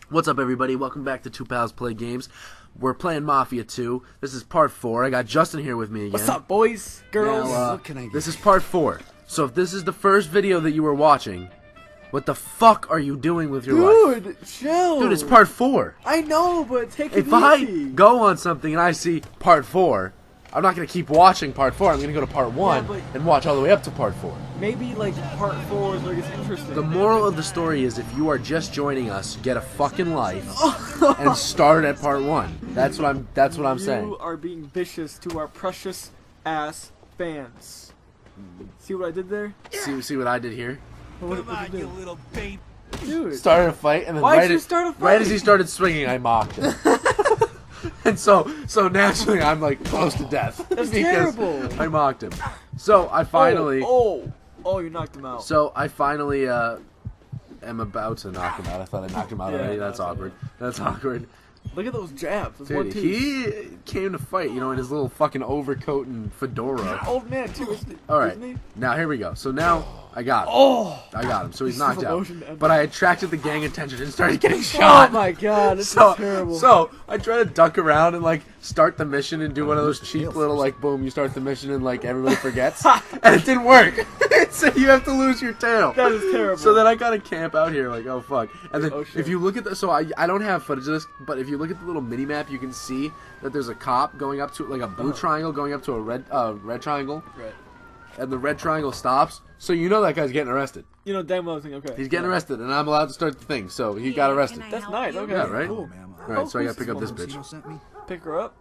What's up, everybody? Welcome back to Two Pals Play Games. We're playing Mafia 2. This is part 4. I got Justin here with me again. What's up, boys, girls? Now, this is part 4. So if this is the first video that you were watching, what the fuck are you doing with your life? Dude, chill. Dude, it's part 4. I know, but take it easy. If I go on something and I see part 4, I'm not going to keep watching part 4. I'm going to go to part 1 and watch all the way up to part 4. Maybe, like, part 4 is where it's interesting. The moral of the story is if you are just joining us, get a fucking life and start at part 1. That's what I'm saying. You are being vicious to our precious ass fans. See what I did there? See what I did here? What did you little babe. Dude. Started a fight, and then Why'd you start a fight? right as he started swinging, I mocked him. And so naturally, I'm like close to death. That's because terrible. I mocked him. So I finally. Oh, you knocked him out. So I finally am about to knock him out. I thought I knocked him out already. That's awkward. That's awkward. Look at those jabs. Those Dude, he came to fight, you know, in his little fucking overcoat and fedora. Old man too, isn't he? All right, Isn't he? now here we go. So now I got him. Oh, I got him. So he's This knocked is out. emotion to end But it. I attracted the gang attention and started getting shot. Oh my god, this So, is terrible. so I try to duck around and like start the mission and do one of those cheap little like boom, you start the mission and like everybody forgets, and it didn't work. So you have to lose your tail. That is terrible. So then I gotta camp out here like, oh fuck. And then Oh, shit. if you look at the, so I don't have footage of this, but if you look at the little mini map, you can see that there's a cop going up to like a blue triangle going up to a red triangle, Right. and the red triangle stops. So you know that guy's getting arrested. You know damn well I was thinking, okay. He's getting arrested, and I'm allowed to start the thing. So he got arrested. That's nice, okay. Yeah, right? Cool. Alright, so I gotta who's pick up this this bitch. Pick her up?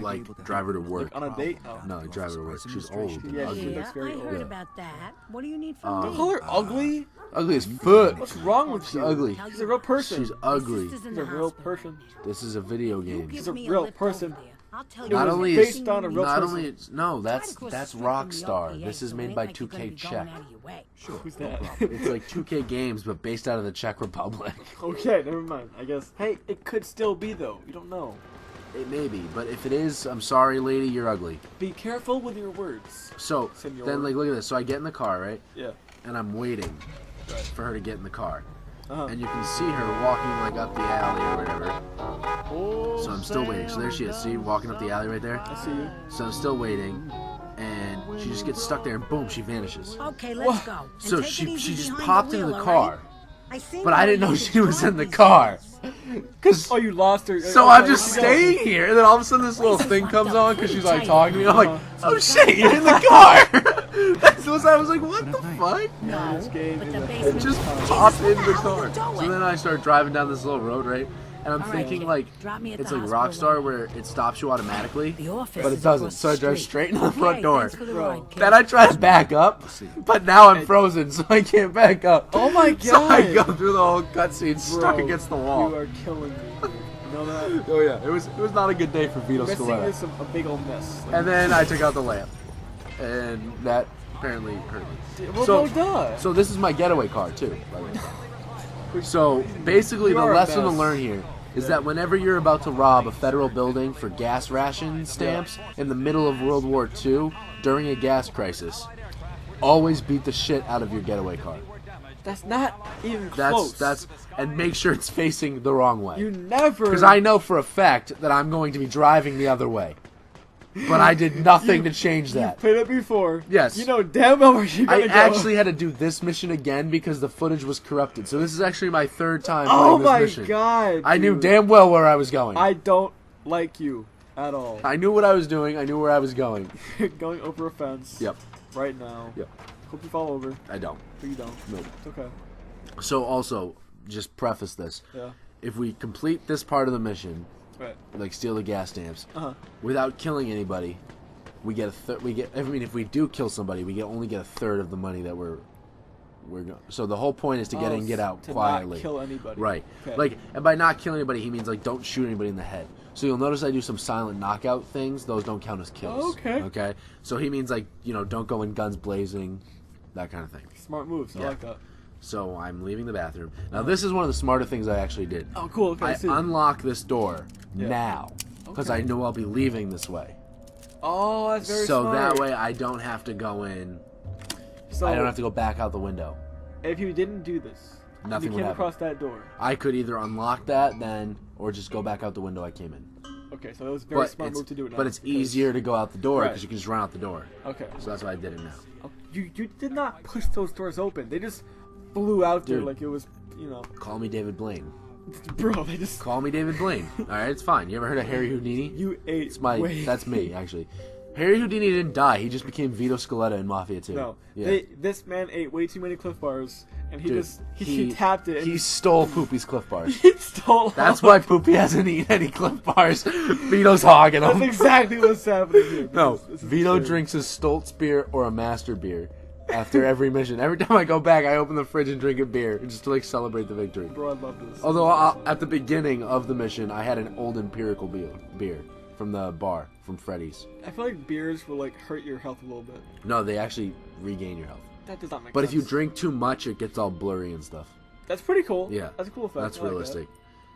Like, drive her to work. On a date? Oh. No, drive her to work. She's old and Yeah, ugly. looks I very old. heard about that. What do you need from You me? call her ugly? Ugly as fuck. What's wrong with She's you? ugly. She's a real person. She's ugly. Sister's in She's the a real hospital. person. This is a video game. She's a Give me real lift person. over there. I'll tell It you Not was only is based on a real not person. only it's, no, that's Try to cross the street Rockstar. from the This is OPA, made so by ain't like you're gonna 2K be Czech. going out of your way. Who's that? It's like 2K games, but based out of the Czech Republic. Okay, never mind. I guess. Hey, it could still be though. You don't know. It may be, but if it is, I'm sorry, lady, you're ugly. Be careful with your words. So Senor. then, like, look at this. So I get in the car, right? Yeah. And I'm waiting Right. for her to get in the car, Uh-huh. and you can see her walking like up the alley or whatever. Oh, So I'm still waiting. So there she is. See, walking up the alley right there. I see you. So I'm still waiting, and she just gets stuck there, and boom, she vanishes. Okay, let's go. And So take it she easy just behind popped the into wheel, the all car, right? I seen but I you didn't know when she you was in the drive car. Cause Oh, you lost her. so I'm just staying here, and then all of a sudden this little thing comes on because she's like talking to me. I'm like, oh shit, you're in the car. That's what I was like, what the fuck? No, This game but is the a- basement. Just Jesus, popped what in the hell car. are you So doing? then I start driving down this little road, right? And I'm All right, thinking kid. like Drop me at it's the like hospital Rockstar right where it stops you automatically, The office but it is doesn't. across So I the drive street. straight into the Okay, front door. thanks for the ride, kid. Then I try to back up, but now I'm frozen, so I can't back up. Oh my So I go God. through the whole cutscene stuck Bro, against the wall. You are killing me. Dude. You know that? Oh yeah, it was not a good day for Vito Missing Scaletta. is a big old mess. Like, And then I took out the lamp, and that apparently hurt me. well, so- no, duh. So this is my getaway car too, by the way. So basically, You the are a lesson to mess. learn here is that whenever you're about to rob a federal building for gas ration stamps in the middle of World War II during a gas crisis, always beat the shit out of your getaway car. That's not even close. That's and make sure it's facing the wrong way. You never. Because I know for a fact that I'm going to be driving the other way. But I did nothing to change that. played it before. Yes. You know damn well where you're I gonna go. actually had to do this mission again because the footage was corrupted. So this is actually my third time Oh playing my this mission. God. I knew dude. damn well where I was going. I don't like you at all. I knew what I was doing. I knew where I was going. Going over a fence. Yep. Right now. Yep. Hope you fall over. I don't. But you don't. Nope. It's okay. So also, just preface this. Yeah. If we complete this part of the mission, Right. like steal the gas stamps, Uh huh. without killing anybody, we get I mean, if we do kill somebody, we only get a third of the money that we're going. So the whole point is to get in and get out to quietly. Not kill anybody. Right. Okay. Like, and by not killing anybody, he means like don't shoot anybody in the head. So you'll notice I do some silent knockout things. Those don't count as kills. Okay. Okay. So he means like, you know, don't go in guns blazing, that kind of thing. Smart moves. I Yeah. like that. So I'm leaving the bathroom. Now this is one of the smarter things I actually did. Oh, cool. Okay. I see. unlock this door Yeah. now because Okay. I know I'll be leaving this way. Oh, that's very So smart. that way I don't have to go in. So I don't have to go back out the window. if you didn't do this, Nothing You would came happen. across that door. I could either unlock that then, or just go back out the window I came in. Okay, so it was a very smart move to do it now. But it's because- easier to go out the door Right. because you can just run out the door. Okay. So that's why I did it now. Oh, you did not push those doors open. They just flew out there Dude. like it was, you know. Call me David Blaine. Bro, they just. Call me David Blaine. All right, it's fine. You ever heard of Harry Houdini? You ate. It's my. way- That's me actually. Harry Houdini didn't die. He just became Vito Scaletta in Mafia 2. No. Yeah. This man ate way too many Cliff Bars, and he Dude, just he tapped it. And He stole Poopy's Cliff Bars. he stole. That's why Poopy hasn't eaten any Cliff Bars. Vito's hogging That's them. exactly what's happening here. No, This is Vito absurd. drinks a Stoltz beer or a Master beer after every mission. Every time I go back, I open the fridge and drink a beer just to like celebrate the victory. Bro, I love this. Although at the beginning of the mission, I had an Old Empirical beer from the bar from Freddy's. I feel like beers will like hurt your health a little bit. No, they actually regain your health. That does not make But sense. if you drink too much, it gets all blurry and stuff. That's pretty cool. Yeah, That's a cool effect. That's I like that. realistic.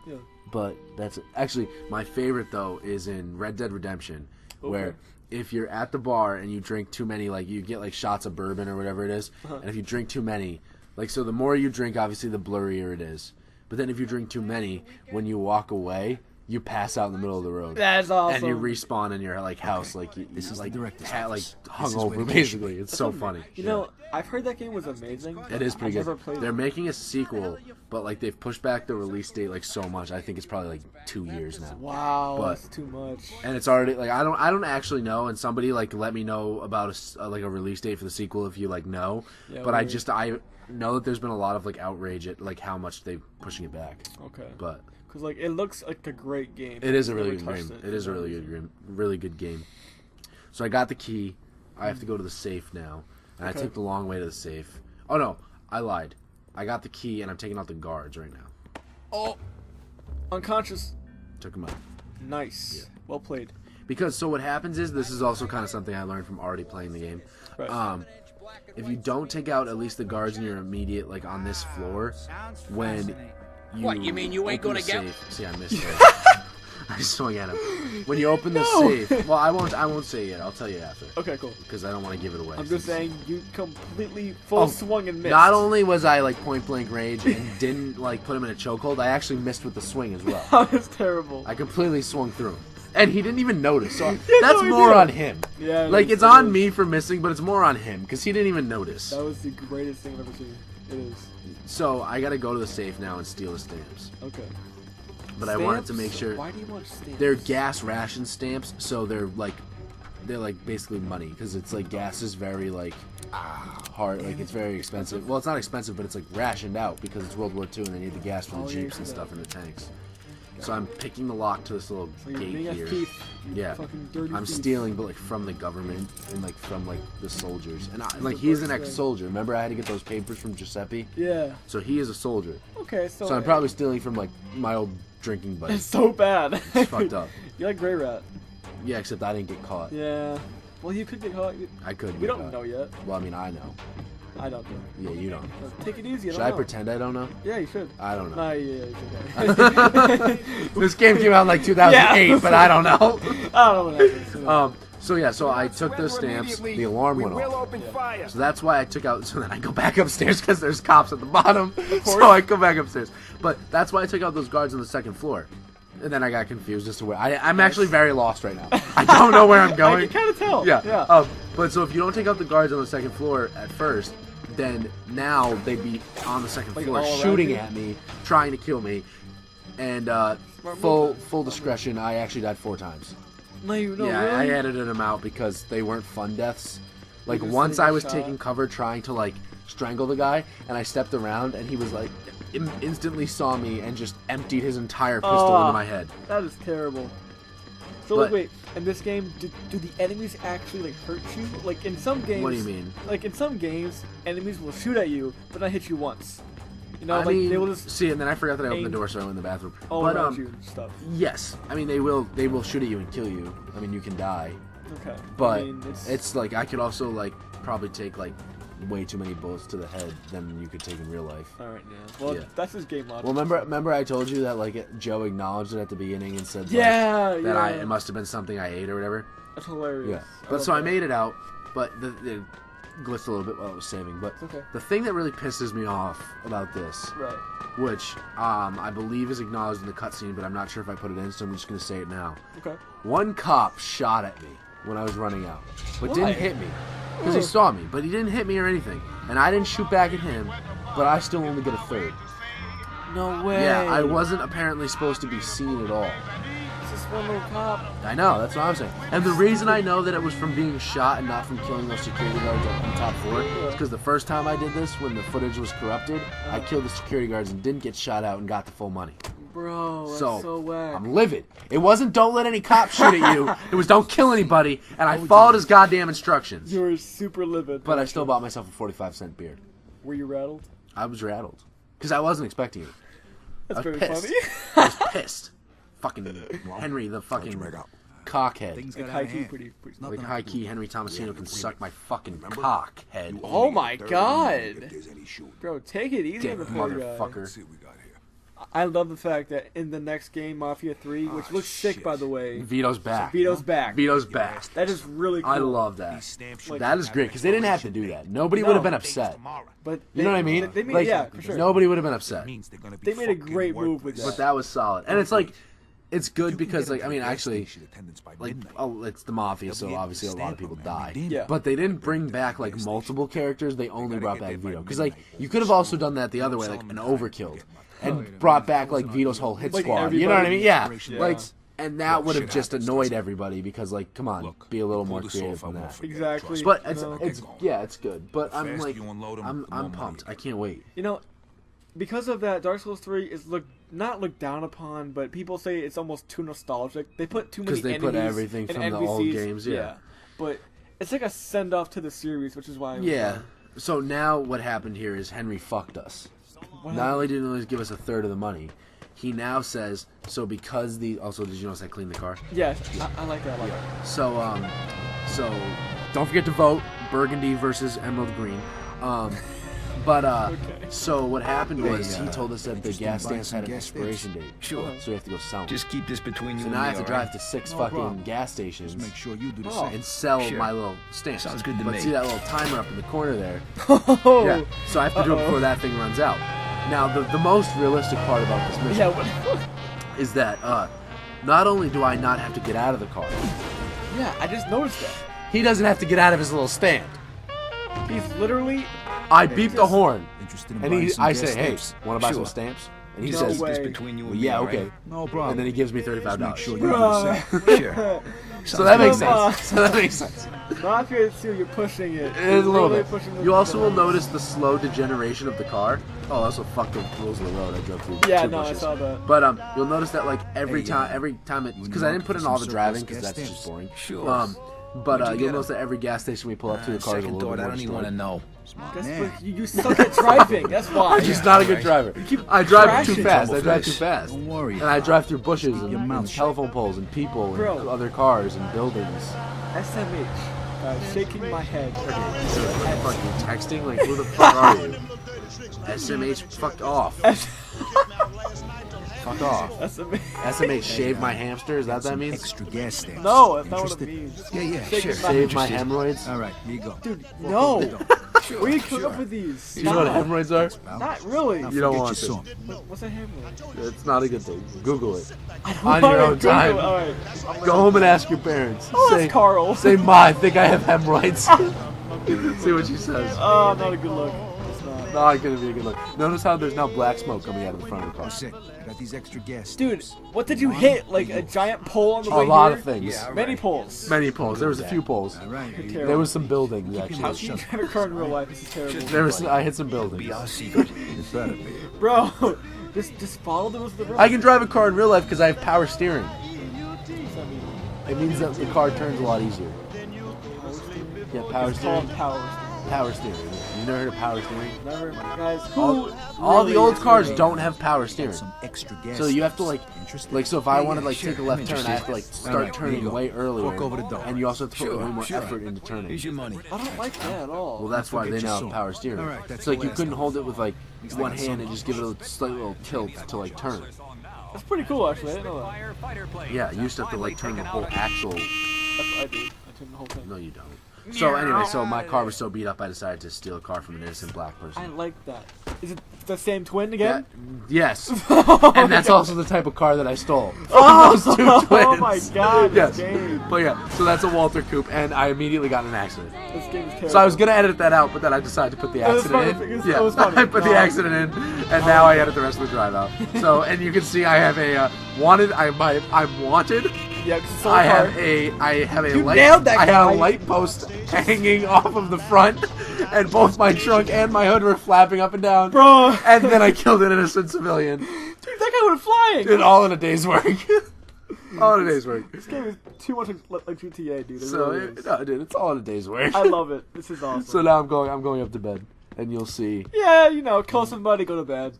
Yeah. But that's actually my favorite though is in Red Dead Redemption, where if you're at the bar and you drink too many, like you get like shots of bourbon or whatever it is, and if you drink too many, like so the more you drink, obviously the blurrier it is. But then if you drink too many, when you walk away, you pass out in the middle of the road. That's awesome. And you respawn in your like house, like you This is like the director's like office. This is hungover where the basically. It's so funny. You know, I've heard that game was amazing. It is pretty I've never good. played They're it. making a sequel, but like they've pushed back the release date like so much. I think it's probably like 2 years now. Wow, But- that's too much. And it's already like I don't actually know. And somebody like let me know about like a release date for the sequel if you like know. Yeah, But I weird. know that there's been a lot of like outrage at like how much they're pushing it back. Okay. But Because like it looks like a great game. it is a really Never good touched game. It is a really good game. So I got the key. I have to go to the safe now, and Okay. I took the long way to the safe. Oh no, I lied. I got the key, and I'm taking out the guards right now. Oh, unconscious. Took them out. Nice. Well played. Because so what happens is this is also kind of something I learned from already playing the game. Right. If you don't take out at least the guards in your immediate like on this floor, when you What, you mean you ain't open gonna the get- safe, see I missed it. I swung at him. When you open the safe, well I won't say it yet. I'll tell you after Okay, cool. because I don't want to give it away. I'm just saying you completely full swung and missed. Not only was I like point blank rage and didn't like put him in a chokehold, I actually missed with the swing as well. That was terrible. I completely swung through him. And he didn't even notice. So had that's no more idea. on him. Yeah. it Like is, it's it on is. me for missing, but it's more on him because he didn't even notice. That was the greatest thing I've ever seen. It is. So I gotta go to the safe now and steal the stamps. Okay. But I wanted to Stamps? make sure Why do you want stamps? they're gas ration stamps, so they're like basically money because it's like gas is very like hard, like it's very expensive. Well, it's not expensive, but it's like rationed out because it's World War II and they need the gas for the Oh, yeah, jeeps you and said stuff and the tanks. So I'm picking the lock to this little So you're gate being a here. thief. You Yeah, Fucking dirty I'm thief. stealing, but like from the government and like from like the soldiers. And like the he's an first thing. ex-soldier. Remember, I had to get those papers from Giuseppe. Yeah. So he is a soldier. Okay, so. So I'm probably stealing from like my old drinking buddy. It's so bad. It's fucked up. You're like Grey Rat. Yeah, except I didn't get caught. Yeah. Well, you could get caught. I could. We get don't caught. know yet. Well, I mean, I know. I don't know. Yeah, you don't. Take it easy. Should I I don't know. pretend I don't know? Yeah, you should. I don't know. Nah, yeah, it's okay. This game came out in like 2008, Yeah. but I don't know. I don't know what happens. So yeah, so I took those stamps. The alarm went off. open fire. So that's why I took out. So then I go back upstairs because there's cops at the bottom. course. So I go back upstairs. But that's why I took out those guards on the second floor. And then I got confused as to where I'm actually very lost right now. I don't know where I'm I going. can kind of tell. Yeah. Yeah. But so if you don't take out the guards on the second floor at first, then now they'd be on the second Like floor all around shooting you? at me, trying to kill me. And full discretion, I actually died 4 times. No, you know. Yeah, really? I edited them out because they weren't fun deaths. Like just once take a I was shot. taking cover trying to like strangle the guy, and I stepped around, and he was like instantly saw me and just emptied his entire pistol Oh. into my head. That is terrible. So But- wait, in this game, do the enemies actually like hurt you? Like in some games. What do you mean? Like in some games, enemies will shoot at you, but not hit you once. You know, I like mean, they will just see, and then I forgot that I opened the aim door, so I went in the bathroom. all but around you and stuff. yes, I mean they will shoot at you and kill you. I mean you can die, Okay. but I mean, it's like I could also like probably take like way too many bullets to the head than you could take in real life. all right, yeah. Well, Yeah. that's his game logic. Well, remember I told you that like Joe acknowledged it at the beginning and said like, yeah, that yeah. it must have been something I ate or whatever. That's hilarious. Yeah. love But so I that. made it out, but glitched a little bit while I was saving. But okay. the thing that really pisses me off about this, Right. which I believe is acknowledged in the cutscene, but I'm not sure if I put it in, so I'm just going to say it now. Okay. One cop shot at me when I was running out, but Why? didn't hit me. Because he saw me, but he didn't hit me or anything. And I didn't shoot back at him, but I still only get a third. No way. Yeah, I wasn't apparently supposed to be seen at all. It's just one little cop. I know, that's what I'm saying. And the reason I know that it was from being shot and not from killing those security guards up on top floor is because the first time I did this, when the footage was corrupted, I killed the security guards and didn't get shot out and got the full money. Bro, that's so whack. I'm livid. It wasn't don't let any cops shoot at you. It was don't kill anybody, and I followed his goddamn instructions. You were super livid. But I still bought myself a 45-cent beard. Were you rattled? I was rattled. Because I wasn't expecting it. That's I was very pissed. funny. I was pissed. Fucking Henry, the fucking cockhead. Like high-key, pretty. Like high-key Henry Tomasino can suck my fucking cockhead. Oh my god. Bro, take it easy on the Dick poor guy. motherfucker. I love the fact that in the next game, Mafia 3, which looks sick by the way. Vito's back. Vito's back. Vito's back. That is really cool. I love that. Like, That is great because they didn't have to do that. Nobody would have been upset. But You know what I mean? They made, Like, yeah, for sure. nobody would have been upset. They made a great move with that. But that was solid. And it's like, it's good because, like, I mean, actually, like, oh, it's the Mafia, so obviously a lot of people die. Yeah. But they didn't bring back, like, multiple characters. They only brought back Vito. Because, like, you could have also done that the other way, like, an overkill. And brought back, like, Vito's whole hit Like squad. You know what I mean? Yeah. Yeah. Like, and that would have just annoyed everybody because, like, come on, be a little more creative than that. Exactly. But No. it's good. But I'm like, I'm pumped. I can't wait. You know, because of that, Dark Souls 3 is not looked down upon, but people say it's almost too nostalgic. They put too many Because they enemies put everything and from the old NPCs. games, yeah. But it's like a send off to the series, which is why. Yeah. So now what happened here is Henry fucked us. Not only didn't he give us a third of the money, he now says, so because the... Also, did you notice I cleaned the car? Yes, I like that. So, so don't forget to vote. Burgundy versus Emerald Green. So what happened was he told us that the gas stands had an expiration date. Sure. So you have to go sell them. Just keep this between you So and now I me, have to all drive right? to 6 No fucking problem. gas stations Just make sure you do the Oh. same. and sell Sure. my little stamps. Sounds good to but me. see that little timer up in the corner there? Oh. Yeah. So I have to do it before that thing runs out. Now, the most realistic part about this mission Yeah. is that not only do I not have to get out of the car, Yeah, I just noticed that. he doesn't have to get out of his little stand. He's literally. I beep the horn, Interested in and buying some I gas say, "Hey, stamps? want to buy Sure. some stamps?" And he No says, way. This between you and "Well, me, yeah, all okay." right? No problem. And then he gives me $35. Just make sure you do Bruh. the same. Sure. So that makes Come on. sense. So that makes sense. Mafia 2, you're pushing it. It is a little Really bit. pushing the You also will limits. notice the slow degeneration of the car. Oh, also fuck the rules of the road. I drove through Yeah, two no, I bushes. saw that. But you'll notice that like every time it, because I didn't put in all the Some driving surplus because that's gas just stamps. boring. Sure. But Where'd you you'll get notice that every gas station we pull up to, the car is a Second little thought, bit I more don't even want to stored. know. Smart That's man. what you suck at driving. That's why. I'm just not a good driver. keep I drive crashing. too fast. I Trouble drive face. too fast. Don't worry. And I drive through bushes Keep and, your mouth and shut. telephone poles and people Bro. and other cars and buildings. SMH. Shaking my head. Fuck you texting? Like who the fuck are you? SMH, fuck off. Fuck off. SMH. SMH, shave my hamster? Is that what that Some means? extra gas stamps. No, that's not what it Interested? means. Yeah, yeah, Shaking sure. my- Save my Interested. hemorrhoids? All right, here you go. Dude, no. Sure, Where you come sure. up with these? Do you know what Stop. hemorrhoids are? Not really. Now You don't forget want your to. song. What's a hemorrhoid? It's not a good thing. Google it. I don't On know. your own Google time. it. All right. Go home and ask your parents. Oh, that's Carl. Say, Ma, I think I have hemorrhoids. See what she says. Oh, not a good look. It's not. Not gonna be a good look. Notice how there's now black smoke coming out of the front of the car. That's it. I got these extra gas Dude, stamps. what did you hit? Like a giant pole on the A way lot here? of things. Yeah, Many right. poles. Many poles. There was a few poles. All right, here you Terrible. There was some buildings How actually. can you drive a car in real life? This is terrible. There was. I hit some Be our buildings. secret. It better be. Bro, just follow the rules of the road. I can drive a car in real life because I have power steering. What's that mean? It means that the car turns a lot easier. Yeah, power It's called steering. power. Power steering. You never heard of power steering? Never mind. Guys, All, who all the really old is cars gonna- don't have power steering. Some extra gas So you have to like, stamps. Interested? like so if I Yeah, wanted to yeah, like sure. take a left I'm turn, I have to like interested. start All right, here turning you go. way earlier. Walk over the door. And you also have to put Sure, way more sure. effort into turning. Here's your money. I don't like that at all. Well, that's why they Forget your now have song. power steering. All right, that's It's like the you last couldn't one. hold it with like least I one got hand some and just give it a slight little tilt to like turn. That's pretty cool, actually. I didn't know that. Yeah, you used to have to like turn the whole axle. That's what I do. I turn the whole thing. No, you don't. So anyway, so my car was so beat up, I decided to steal a car from an innocent black I person. like that. Is it the same twin again? Yes, and that's also the type of car that I stole. Oh, Those two twins. oh my god, Yes, this game. but yeah, so that's a Walter Coupe, and I immediately got in an accident. This game is terrible. So I was gonna edit that out, but then I decided to put the It was accident funny. in. It was funny. I put the No. accident in, and now I edit the rest of the drive out. So, and you can see I have a wanted. I'm wanted. Yeah, 'cause it's I so hard. have a You light. nailed that I have guy. a light post hanging off of the front, and both my trunk and my hood were flapping up and down. Bro. And then I killed an innocent civilian. Dude, that guy went flying. Did all in a day's work. All in a day's work. This game is too much like GTA, dude. It So, really is. no, dude, it's all in a day's work. I love it. This is awesome. So now I'm going up to bed, and you'll see. Yeah, you know, kill somebody, go to bed.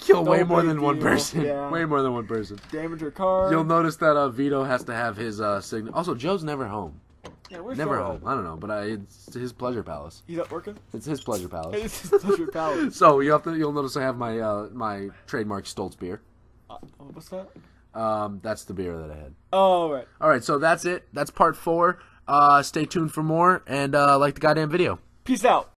Kill No way more big than one deal. person. Yeah. Way more than one person. Damage your car. You'll notice that Vito has to have his signal. Also, Joe's never home. Yeah, where's Never Joe home. at? I don't know, but it's his pleasure palace. He's up working? It's his pleasure palace. It's his pleasure palace. So you'll notice I have my my trademark Stoltz beer. What's that? That's the beer that I had. Oh, right. All right, so that's it. That's part 4. Stay tuned for more, and like the goddamn video. Peace out.